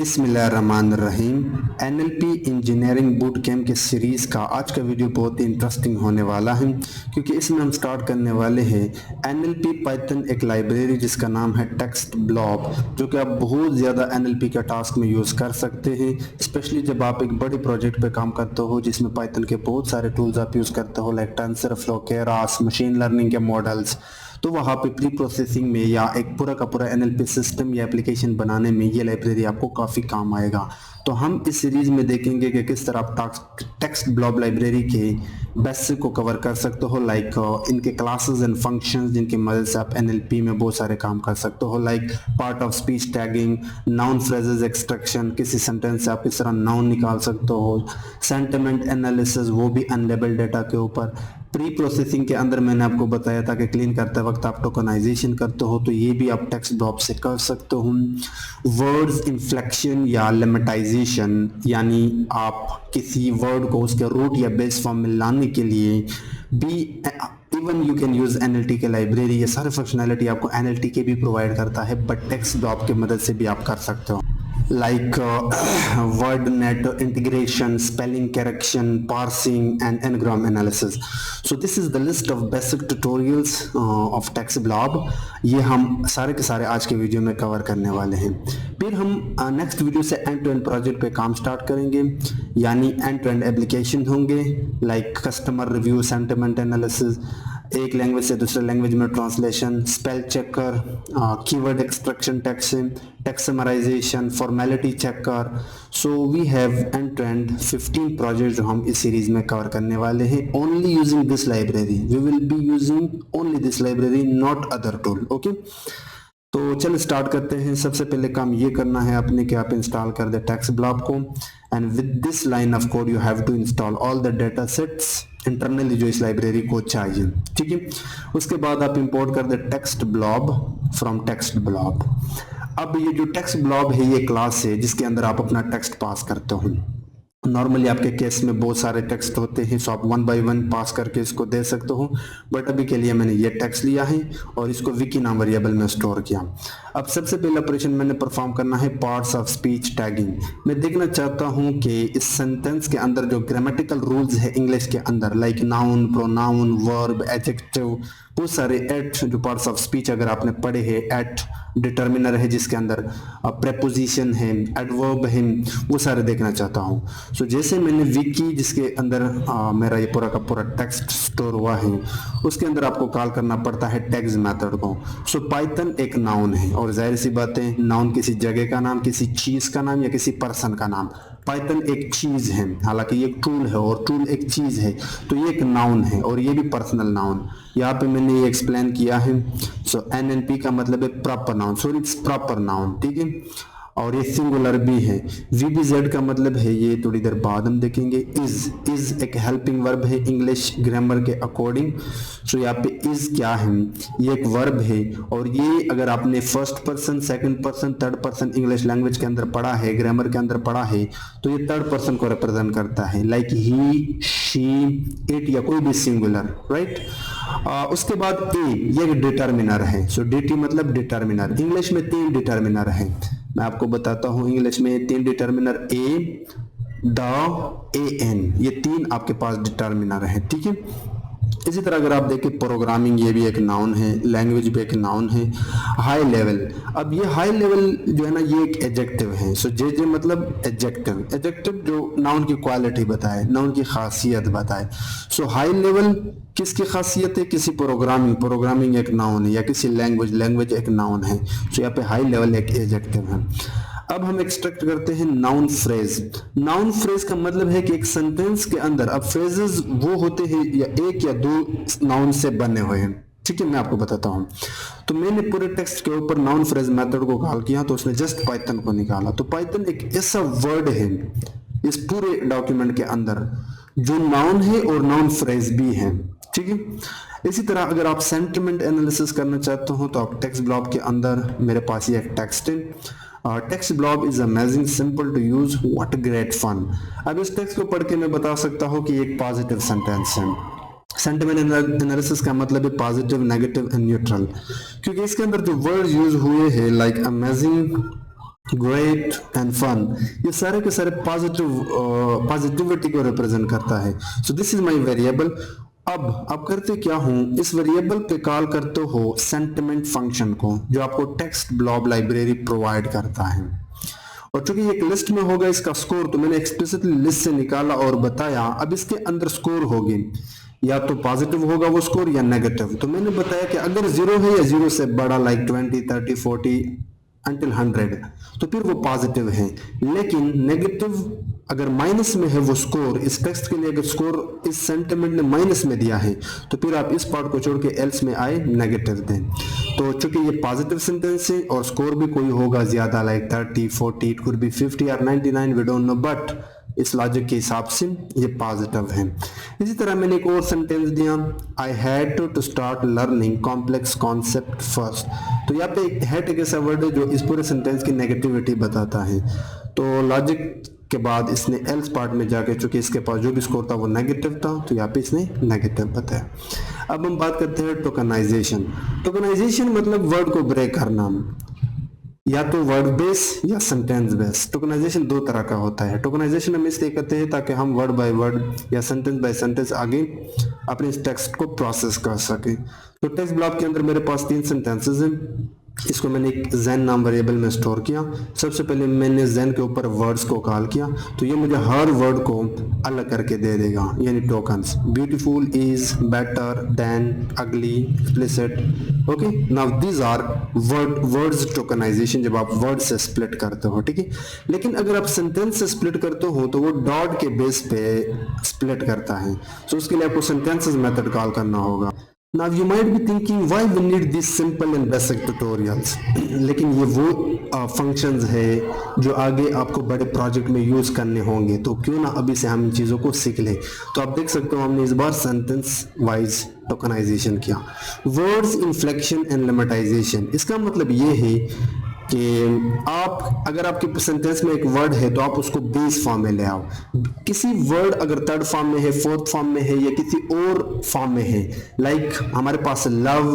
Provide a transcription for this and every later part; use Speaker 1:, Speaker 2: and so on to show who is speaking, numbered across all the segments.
Speaker 1: बिस्मिल्लाहिर्रहमानिर्रहीम। NLP engineering boot camp के series का आज का वीडियो बहुत ही इंटरेस्टिंग होने वाला है, क्योंकि इसमें हम स्टार्ट करने वाले हैं एनएलपी पाइथन एक लाइब्रेरी जिसका नाम है टेक्स्ट ब्लॉब, जो कि आप बहुत ज़्यादा एनएलपी के टास्क में यूज़ कर सकते हैं, स्पेशली जब आप एक बड़े प्रोजेक्ट पे काम करते हो जिसमें पाइथन के बहुत सारे टूल्स आप यूज़ करते हो, like TensorFlow, Keras, machine learning के मॉडल्स। तो वहाँ पे प्री प्रोसेसिंग में या एक पूरा का पूरा एनएलपी सिस्टम या एप्लीकेशन बनाने में ये लाइब्रेरी आपको काफ़ी काम आएगा। तो हम इस सीरीज में देखेंगे कि किस तरह आप टेक्स्ट ब्लॉब लाइब्रेरी के बेसिक को कवर कर सकते हो, लाइक इनके क्लासेस एंड फंक्शंस जिनकी मदद से आप एनएलपी में बहुत सारे काम कर सकते हो, like part of speech tagging, noun phrases extraction, किसी सेंटेंस से आप किस तरह नाउन निकाल सकते हो, सेंटिमेंट एनालिसिस वो भी अनलेबल्ड डेटा के ऊपर। प्री प्रोसेसिंग के अंदर मैंने आपको बताया था कि क्लीन करते वक्त आप टोकनाइजेशन करते हो, तो ये भी आप टेक्स्ट ब्लॉब से कर सकते हो। वर्ड्स इन्फ्लेक्शन या लेमेटाइजेशन, यानी आप किसी वर्ड को उसके रूट या बेस फॉर्म में लाने के लिए भी even you can use NLT के लाइब्रेरी। ये सारे फंक्शनैलिटी आपको एनएलटी के भी प्रोवाइड करता है, बट टेक्स्ट ब्लॉब की मदद से भी आप कर सकते हो, like word net integration, spelling correction, parsing and n-gram analysis. So this is the list of basic tutorials of text blob. ये हम सारे के सारे आज के वीडियो में कवर करने वाले हैं। फिर हम नेक्स्ट वीडियो से एंड टू एंड प्रोजेक्ट पे काम स्टार्ट करेंगे, यानी एंड टू एंड एप्लीकेशन होंगे, like customer review, sentiment analysis, एक लैंग्वेज से दूसरे लैंग्वेज में translation, spell checker, keyword extraction, text summarisation, formality checker. So we have end to end 15 project जो हम इस सीरीज में कवर करने वाले हैं, only using this library. We will be using only this library, not other tool. Okay, तो चल start करते हैं। सबसे पहले काम ये करना है आपने कि आप इंस्टॉल कर दे टेक्स्ट ब्लॉब को, and with this line of code you have to install all the data sets internally जो इस लाइब्रेरी को चाहिए। ठीक है, उसके बाद आप इंपोर्ट कर दे text blob from text blob. अब ये जो टेक्स्ट ब्लॉब है ये क्लास है जिसके अंदर आप अपना टेक्स्ट पास करते हो। नॉर्मली आपके केस में बहुत सारे टेक्स्ट होते हैं, सो आप वन बाय वन पास करके इसको दे सकते हो, बट अभी के लिए मैंने ये टेक्स्ट लिया है और इसको विकी नाम वेरिएबल में स्टोर किया। अब सबसे पहला ऑपरेशन मैंने परफॉर्म करना है पार्ट्स ऑफ स्पीच टैगिंग। मैं देखना चाहता हूं कि इस सेंटेंस के अंदर जो ग्रामेटिकल रूल्स है इंग्लिश के अंदर, like noun, pronoun, verb, adjective, बहुत सारे एट जो पार्ट्स ऑफ स्पीच अगर आपने पढ़े हैं, एट डिटर्मिनर है जिसके अंदर प्रेपोजिशन है, एडवर्ब है, वो सारे देखना चाहता हूँ। सो जैसे मैंने विकी जिसके अंदर मेरा ये पूरा का पूरा टेक्स्ट स्टोर हुआ है, उसके अंदर आपको कॉल करना पड़ता है टैग्स मेथड को। सो पाइथन एक नाउन है, और जाहिर सी बात है नाउन किसी जगह का नाम, किसी चीज का नाम या किसी पर्सन का नाम। पाइथन एक चीज है, हालांकि ये टूल है और टूल एक चीज है, तो ये एक नाउन है और ये भी पर्सनल नाउन। यहाँ पे मैंने ये एक्सप्लेन किया है। सो एनएनपी का मतलब है proper noun, sorry it's proper noun. ठीक है, और ये सिंगुलर भी है। वीबीजेड का मतलब है, ये थोड़ी देर बाद हम देखेंगे। इज एक हेल्पिंग वर्ब है इंग्लिश ग्रामर के अकॉर्डिंग। सो यहाँ पे इज क्या है, ये एक वर्ब है, और ये अगर आपने first person, second person, third person English language के अंदर पढ़ा है, ग्रामर के अंदर पढ़ा है, तो ये थर्ड पर्सन को रिप्रेजेंट करता है, लाइक ही, शी, इट या कोई भी सिंगुलर, राइट। उसके बाद ए, ये एक डिटर्मिनर है। सो डीटी मतलब डिटर्मिनर। इंग्लिश में 3 डिटर्मिनर है, मैं आपको बताता हूं। इंग्लिश में 3 determiner, a, the, a, an, ये 3 आपके पास डिटर्मिनर है। ठीक है, इसी तरह अगर आप देखें प्रोग्रामिंग, ये भी एक नाउन है, लैंग्वेज भी एक नाउन है। हाई लेवल, अब ये हाई लेवल जो है ना, ये एक एडजेक्टिव है। सो जे मतलब एडजेक्टिव, एडजेक्टिव जो नाउन की क्वालिटी बताए, नाउन की खासियत बताए। सो हाई लेवल किसकी खासियत है, किसी प्रोग्रामिंग एक नाउन है, या किसी लैंग्वेज एक नाउन है। सो यहाँ पे हाई लेवल एक एडजेक्टिव है। अब हम एक्सट्रैक्ट करते हैं नाउन फ्रेज। नाउन फ्रेज का मतलब है कि एक सेंटेंस के अंदर, अब फ्रेजेस वो होते हैं या एक या 2 नाउन से बने हुए हैं। ठीक है, मैं आपको बताता हूं। तो मैंने पूरे टेक्स्ट के ऊपर नाउन फ्रेज मेथड को कॉल किया, तो उसने जस्ट पाइथन को निकाला। तो पाइथन एक ऐसा वर्ड है इस पूरे डॉक्यूमेंट के अंदर जो नाउन है और नाउन फ्रेज भी है। ठीक है, इसी तरह अगर आप सेंटिमेंट एनालिसिस करना चाहते हो, तो आप टेक्स्ट ब्लॉब के अंदर, मेरे पास ये एक टेक्स्ट है, text blob is amazing, simple to use, what great fun. अब इस टेक्स्ट को पढ़ के मैं बता सकता हूँ कि एक पॉजिटिव सेंटेंस है। सेंटिमेंट एनालिसिस का मतलब है पॉजिटिव, नेगेटिव एंड न्यूट्रल, क्योंकि इसके अंदर जो वर्ड यूज हुए हैं like amazing, great and fun, ये सारे के सारे पॉजिटिविटी को रिप्रेजेंट करता है। So this is my variable. अब आप करते क्या हूं, इस वेरिएबल पे कॉल करते हो सेंटिमेंट फंक्शन को, जो आपको टेक्स्ट ब्लॉब लाइब्रेरी प्रोवाइड करता है। और चूंकि एक लिस्ट में होगा इसका स्कोर, तो मैंने एक्सप्लिसिटली लिस्ट से निकाला और बताया। अब इसके अंदर स्कोर होगी, या तो पॉजिटिव होगा वो स्कोर या नेगेटिव। तो मैंने बताया कि अगर जीरो है या जीरो से बड़ा, लाइक 20, 30, 40 अंटिल 100, तो फिर वो पॉजिटिव है। लेकिन नेगेटिव अगर माइनस में है वो स्कोर, इस टेक्स्ट के लिए अगर स्कोर इस सेंटिमेंट ने माइनस में दिया है, तो फिर आप इस पार्ट को छोड़ के एल्स में आए नेगेटिव दें। तो चूंकि ये पॉजिटिव सेंटेंस है और स्कोर भी कोई होगा ज्यादा, लाइक 30, 40, इट कुड बी 50 और 99, वी डोंट नो, बट इस लॉजिक के हिसाब से ये पॉजिटिव है। इसी तरह मैंने एक और सेंटेंस दिया, I had to start learning complex concept first. तो यहाँ पे हैड एक ऐसा वर्ड है जो इस पूरे सेंटेंस की नेगेटिविटी बताता है। तो लॉजिक के बाद इसने एल्स पार्ट में जाके, चूंकि इसके पास जो भी स्कोर था वो नेगेटिव था, तो यहाँ पे इसने नेगेटिव बताया। अब हम बात करते हैं टोकनाइजेशन। टोकनाइजेशन मतलब वर्ड को ब्रेक करना, या तो वर्ड बेस या सेंटेंस बेस। टोकनाइजेशन दो तरह का होता है। टोकनाइजेशन हम इसलिए करते हैं ताकि हम वर्ड बाय वर्ड या सेंटेंस बाय सेंटेंस आगे अपने इस टेक्स्ट को प्रोसेस कर सके। तो टेक्स्ट ब्लॉक के अंदर मेरे पास 3 सेंटेंसेस हैं। इसको मैंने एक zen नाम वेरिएबल में स्टोर किया। सबसे पहले मैंने zen के ऊपर वर्ड्स को कॉल किया, तो ये मुझे हर वर्ड को अलग करके दे देगा, यानी tokens. Beautiful, is, better, than, ugly, explicit. Okay, now these are words tokenization, जब आप वर्ड से स्प्लिट करते हो, ठीक है। लेकिन अगर आप सेंटेंस से स्प्लिट करते हो तो वो डॉट के बेस पे स्प्लिट करता है। तो उसके लिए आपको सेंटेंसेस मेथड कॉल करना होगा। Now you might be thinking why we need these simple and basic tutorials, लेकिन ये वो फंक्शंस है जो आगे आपको बड़े प्रोजेक्ट में यूज करने होंगे, तो क्यों ना अभी से हम इन चीज़ों को सीख लें। तो आप देख सकते हो हमने इस बार सेंटेंस वाइज टोकनाइजेशन किया। वर्ड्स, इन्फ्लेक्शन एंड लेमेटाइजेशन, इसका मतलब ये है कि आप अगर आपके सेंटेंस में एक वर्ड है तो आप उसको बेस फॉर्म में ले आओ। किसी वर्ड अगर थर्ड फॉर्म में है, फोर्थ फॉर्म में है, या किसी और फॉर्म में है, लाइक हमारे पास love,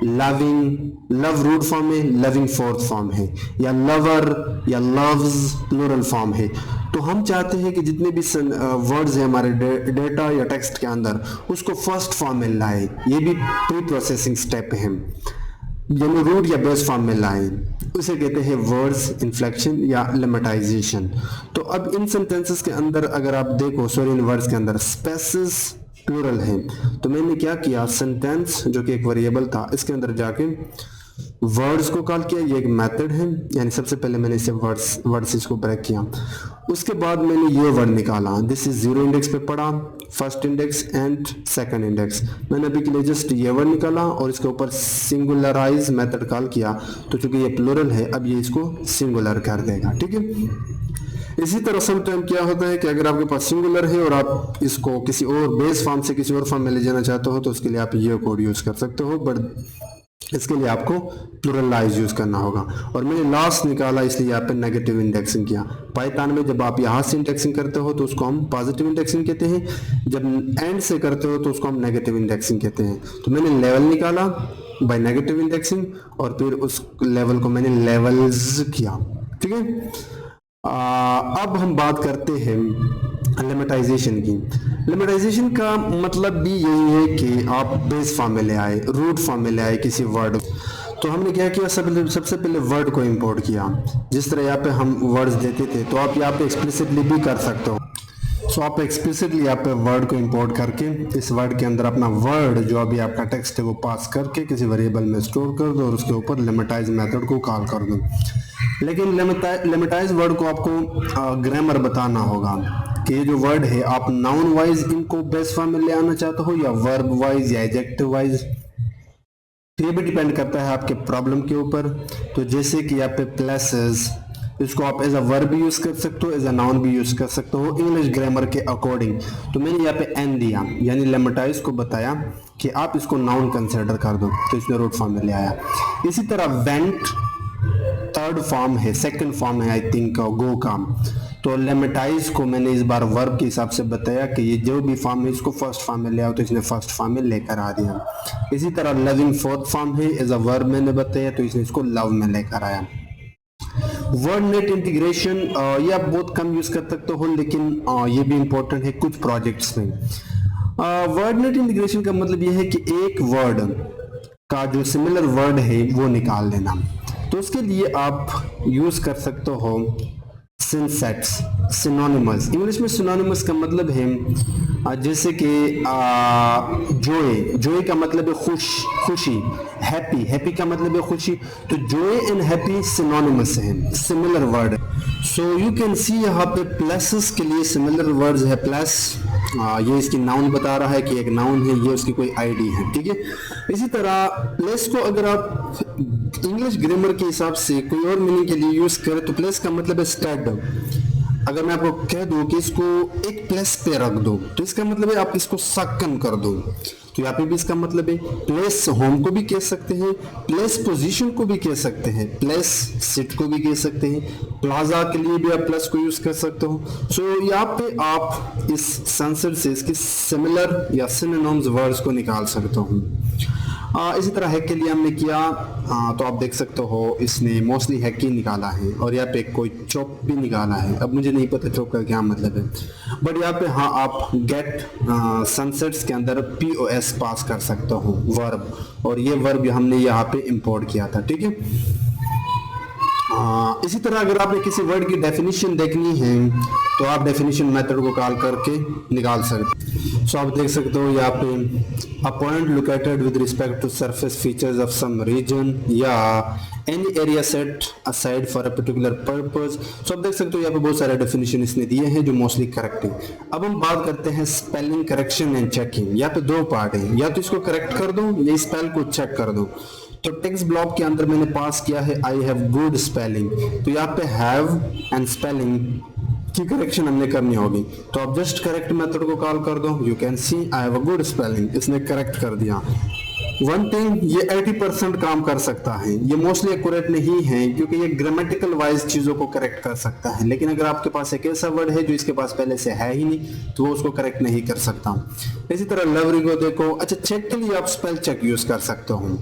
Speaker 1: loving, love root form में, लविंग फोर्थ फॉर्म है, या लवर या लव्स प्लूरल फॉर्म है, तो हम चाहते हैं कि जितने भी वर्ड्स हैं हमारे डेटा या टेक्स्ट के अंदर, उसको फर्स्ट फॉर्म में लाए। ये भी प्री प्रोसेसिंग स्टेप है, यानी रूट या बेस फॉर्म में लाएं, उसे कहते हैं वर्ड्स, इन्फ्लेक्शन या लेमेटाइजेशन। तो अब इन सेंटेंसेस के अंदर अगर आप देखो, सॉरी, इन वर्ड्स के अंदर स्पेसेस प्लूरल है, तो मैंने क्या किया, सेंटेंस जो कि एक वेरिएबल था, इसके अंदर जाके वर्ड्स को कॉल किया। ये एक मेथड है, यानी सबसे पहले मैंने इसे वर्ड्स इसको ब्रेक किया। उसके बाद मैंने ये वर्ड निकाला, दिस इज 0 इंडेक्स पे पड़ा, first index and second index. मैंने अभी के लिए जस्ट ये वर्ड निकाला और इसके ऊपर सिंगुलराइज मेथड कॉल किया। तो चूंकि ये प्लूरल है, अब ये इसको सिंगुलर कर देगा, ठीक है। इसी तरह सम टाइम क्या होता है कि अगर आपके पास सिंगुलर है और आप इसको किसी और बेस फॉर्म से किसी और फॉर्म में ले जाना चाहते हो, तो उसके लिए आप ये कोड यूज कर सकते हो, बट इसके लिए आपको प्लूरलाइज यूज करना होगा। और मैंने लास्ट निकाला, इसलिए यहाँ पे नेगेटिव इंडेक्सिंग किया। पाइथन में जब आप यहाँ से इंडेक्सिंग करते हो तो उसको हम पॉजिटिव इंडेक्सिंग कहते हैं, जब एंड से करते हो तो उसको हम नेगेटिव इंडेक्सिंग कहते हैं। तो मैंने लेवल निकाला बाय नेगेटिव इंडेक्सिंग, और फिर उस लेवल को मैंने लेवल्स किया, ठीक है। अब हम बात करते हैं लेमेटाइजेशन की। लेमेटाइजेशन का मतलब भी यही है कि आप बेस फॉर्म में ले आए, रूट फॉर्म में ले आए किसी वर्ड। तो हमने क्या किया, सबसे पहले वर्ड को इंपोर्ट किया। जिस तरह यहाँ पे हम वर्ड्स देते थे, तो आप यहाँ पे एक्सप्लिसिटली भी कर सकते हो। सो आप एक्सप्लिसिटली यहाँ पे वर्ड को इंपोर्ट करके इस वर्ड के अंदर अपना वर्ड जो अभी आपका टेक्स्ट है वो पास करके किसी वेरिएबल में स्टोर कर दो और उसके ऊपर लेमेटाइज मेथड को कॉल कर दो। लेकिन लेमेटाइज वर्ड को आपको ग्रामर बताना होगा कि ये जो वर्ड है आप नाउन वाइज इनको बेस फॉर्म में ले आना चाहते हो या वर्ब वाइज या एडजेक्टिव वाइज। ये भी डिपेंड करता है आपके प्रॉब्लम के ऊपर। तो जैसे कि यहाँ पे प्लेसेस, इसको आप एज अ वर्ब भी यूज कर सकते हो, एज अ नाउन भी यूज कर सकते हो इंग्लिश ग्रामर के अकॉर्डिंग। तो मैंने यहाँ पे एन दिया, यानी लेमेटाइज को बताया कि आप इसको नाउन कंसिडर कर दो, तो इसने रूट फॉर्म में ले आया। इसी तरह वेंट थर्ड फॉर्म है, सेकंड फॉर्म है आई थिंक गो का। तो लेमेटाइज को मैंने इस बार वर्ब के हिसाब से बताया कि ये जो भी फॉर्म है इसको फर्स्ट फॉर्म में ले आओ, तो इसने फर्स्ट फॉर्म में लेकर आ दिया। इसी तरह लविंग फोर्थ फॉर्म है, एज अ वर्ब मैंने बताया, तो इसने इसको लव में लेकर आया। वर्ड नेट इंटीग्रेशन ये आप बहुत कम यूज कर सकते हो, लेकिन ये भी इंपॉर्टेंट है कुछ प्रोजेक्ट्स में। वर्ड नेट इंटीग्रेशन का मतलब ये है कि एक वर्ड का जो सिमिलर वर्ड है वो निकाल लेना। तो उसके लिए आप यूज कर सकते हो सिंसेट्स, सिनोनिमस। इंग्लिश में सिनोनिमस का मतलब है जैसे कि जोए, जोए का मतलब है खुश, खुशी। हैप्पी, हैप्पी का मतलब है खुशी। तो जोए एंड हैप्पी सिनोनिमस है, सिमिलर वर्ड है। सो यू कैन सी यहाँ पे प्लसेस के लिए सिमिलर वर्ड्स है। प्लस ये इसकी नाउन बता रहा है कि एक नाउन है, ये उसकी कोई आईडी है, ठीक है। इसी तरह प्लेस को अगर आप इंग्लिश ग्रामर के हिसाब से कोई और मीनिंग के लिए यूज करें तो प्लेस का मतलब है स्टैंड। अगर मैं आपको कह दूं कि इसको एक प्लेस पे रख दो तो इसका मतलब है आप इसको सक्कन कर दो। तो यहाँ पे भी इसका मतलब है प्लेस होम को भी कह सकते हैं, प्लेस पोजीशन को भी कह सकते हैं, प्लेस सिट को भी कह सकते हैं, प्लाजा के लिए भी आप प्लस को यूज कर सकते हो। सो यहाँ पे आप इस संसद से इसके सिमिलर या सिनोनिम्स वर्ड्स को निकाल सकते हो। इसी तरह हैक के लिए हमने किया, तो आप देख सकते हो इसने मोस्टली हैक ही निकाला है, और यहाँ पे कोई चॉप भी निकाला है। अब मुझे नहीं पता चॉप का क्या मतलब है, बट यहाँ पे हाँ आप गेट सनसेट्स के अंदर POS पास कर सकते हो वर्ब, और ये वर्ब हमने यहाँ पे इंपोर्ट किया था, ठीक है। इसी तरह अगर आपने किसी वर्ड की डेफिनेशन देखनी है तो आप डेफिनेशन मेथड को कॉल करके निकाल सकते हैं। सो आप देख सकते हो यहाँ पे a point located with respect to surface features of some region या any area set aside for a particular purpose. So आप देख सकते हो यहाँ पे बहुत सारे डेफिनेशन इसने दिए हैं जो मोस्टली करेक्ट है। अब हम बात करते हैं स्पेलिंग करेक्शन एंड चेकिंग। यहाँ पे दो पार्ट है, या तो इसको करेक्ट कर दो या स्पेल को चेक कर दो। तो टेक्स्ट ब्लॉक के अंदर मैंने पास किया है आई हैव गुड स्पेलिंग, तो यहाँ पे हैव एंड स्पेलिंग की करेक्शन हमने करनी होगी। तो आप जस्ट करेक्ट मेथड को कॉल कर दो, you can see I have a good spelling, इसने करेक्ट कर दिया। वन थिंग, ये 80% काम कर सकता है, ये मोस्टली एक्यूरेट नहीं है क्योंकि ये ग्रामेटिकल वाइज चीजों को करेक्ट कर सकता है, लेकिन अगर आपके पास एक ऐसा वर्ड है जो इसके पास पहले से है ही नहीं तो वो उसको करेक्ट नहीं कर सकता। इसी तरह लवरी को देखो। अच्छा, चेक के लिए आप स्पेल चेक यूज कर सकते हो।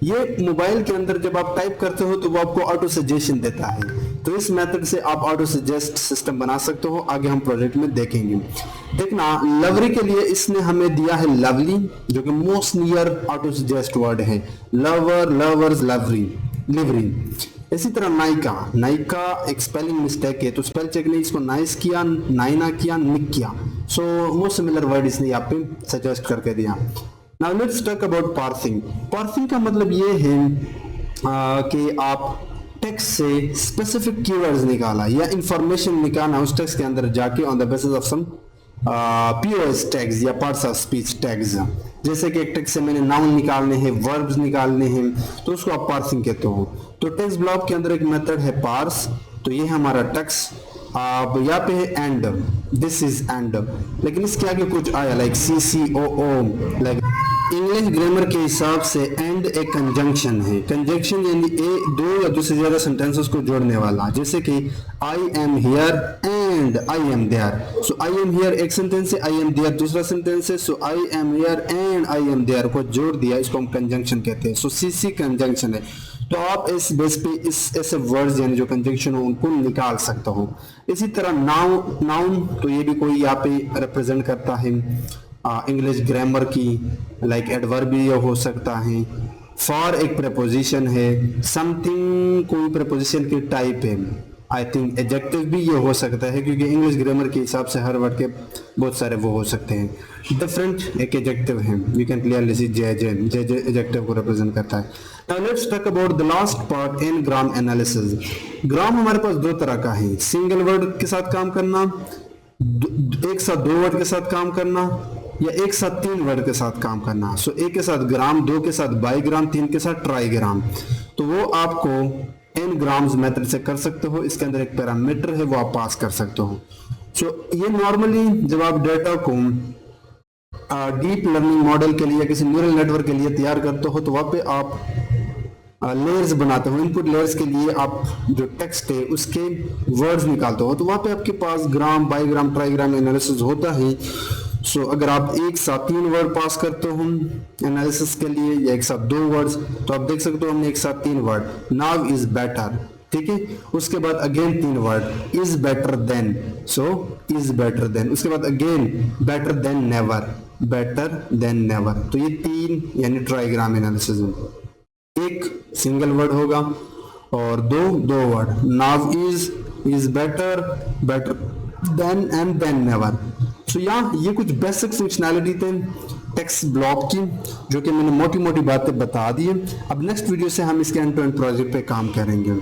Speaker 1: ये मोबाइल के अंदर जब आप टाइप करते हो तो वो आपको ऑटो सजेशन देता है, तो इस मेथड से आप ऑटो सजेस्ट सिस्टम बना सकते हो। आगे हम प्रोजेक्ट में देखेंगे। देखना, लवरी के लिए इसने हमें दिया है लवली, जो कि most near auto suggest word है। Lover, lovers, lovery, livery. इसी तरह नायका, नायका एक स्पेलिंग मिस्टेक है, तो स्पेल चेक ने इसको नाइस किया, नाइना किया, निक किया। सो मोस्ट सिमिलर वर्ड इसने यहाँ पे सजेस्ट करके दिया। Now let's talk about parsing. Parsing का मतलब ये है कि आप टेक्स्ट से स्पेसिफिक कीवर्ड्स निकाला या इंफॉर्मेशन निकालना उस टेक्स्ट के अंदर जाके on the basis of some POS tags या पार्ट्स ऑफ स्पीच टैग्स। जैसे कि एक टेक्स्ट से मैंने नाउन निकालने हैं, वर्ब्स निकालने हैं, तो उसको आप पार्सिंग कहते हो। तो टेक्स्ट ब्लॉक के अंदर एक मेथड है पार्स, तो ये है हमारा टेक्स्ट। अब यहाँ पे है एंड, दिस इज एंड, लेकिन इसके आगे कुछ आया like CCOO। Like English grammar के हिसाब से एंड एक कंजंक्शन है। कंजंक्शन यानी दो या दो से ज्यादा सेंटेंसेस को जोड़ने वाला, जैसे कि I am here and I am there. So I am here एक सेंटेंस है, आई एम देयर दूसरा सेंटेंस है। So I am here and I am there को जोड़ दिया, इसको हम कंजंक्शन कहते हैं। सो CC कंजंक्शन है। तो आप इस बेस पे इस ऐसे वर्ड्स यानी जो कंजंक्शन हो उनको निकाल सकते हो। इसी तरह नाउन, तो ये भी कोई यहाँ पे रिप्रेजेंट करता है इंग्लिश ग्रामर की, लाइक एडवर्ब भी हो सकता है। फॉर एक प्रपोजिशन है, समथिंग कोई प्रपोजिशन की टाइप है। आई थिंक एडजेक्टिव भी ये हो सकता है क्योंकि इंग्लिश ग्रामर के हिसाब से हर वर्ड के बहुत सारे वो हो सकते हैं। डिफरेंट एक एडजेक्टिव है, यू कैन क्लियरली सी जे एडजेक्टिव को रिप्रेजेंट करता है। Now let's talk about the last part n gram analysis. Gram हमारे पास दो तरह का है, सिंगल वर्ड के साथ काम करना, एक साथ दो वर्ड के साथ काम करना, या एक साथ तीन वर्ड के साथ काम करना। सो एक के साथ ग्राम, दो के साथ बाईग्राम, तीन के साथ ट्राईग्राम। तो वो आपको n ग्राम्स मेथड से कर सकते हो। इसके अंदर एक पैरामीटर है, वो आप पास कर सकते हो। सो ये नॉर्मली जब आप डेटा को डीप लर्निंग मॉडल के लिए, किसी न्यूरल नेटवर्क के लिए तैयार करते हो, तो वहां पे आप लेयर्स बनाते हो। इनपुट लेयर्स के लिए आप जो टेक्स्ट है उसके वर्ड्स निकालते हो, तो वहां पे आपके पास ग्राम, बाईग्राम, ट्राईग्राम एनालिसिस होता है। सो अगर आप एक साथ तीन वर्ड पास करते हो एनालिसिस के लिए या एक साथ दो वर्ड्स, तो आप देख सकते हो हमने एक साथ तीन वर्ड, नाव इज बेटर, ठीक है। उसके बाद again 3 word, is better then, so is better then. उसके बाद again better than never, better than never. तो ये 3 यानी ट्राइग्राम एनालिसिस में एक सिंगल वर्ड होगा और दो word, now is better, better than and then never. So यहाँ ये कुछ बेसिक फंक्शनैलिटी थे टेक्स्ट ब्लॉक की, जो कि मैंने मोटी मोटी बातें बता दी है। अब नेक्स्ट वीडियो से हम इसके एंड टू एंड प्रोजेक्ट पे काम करेंगे।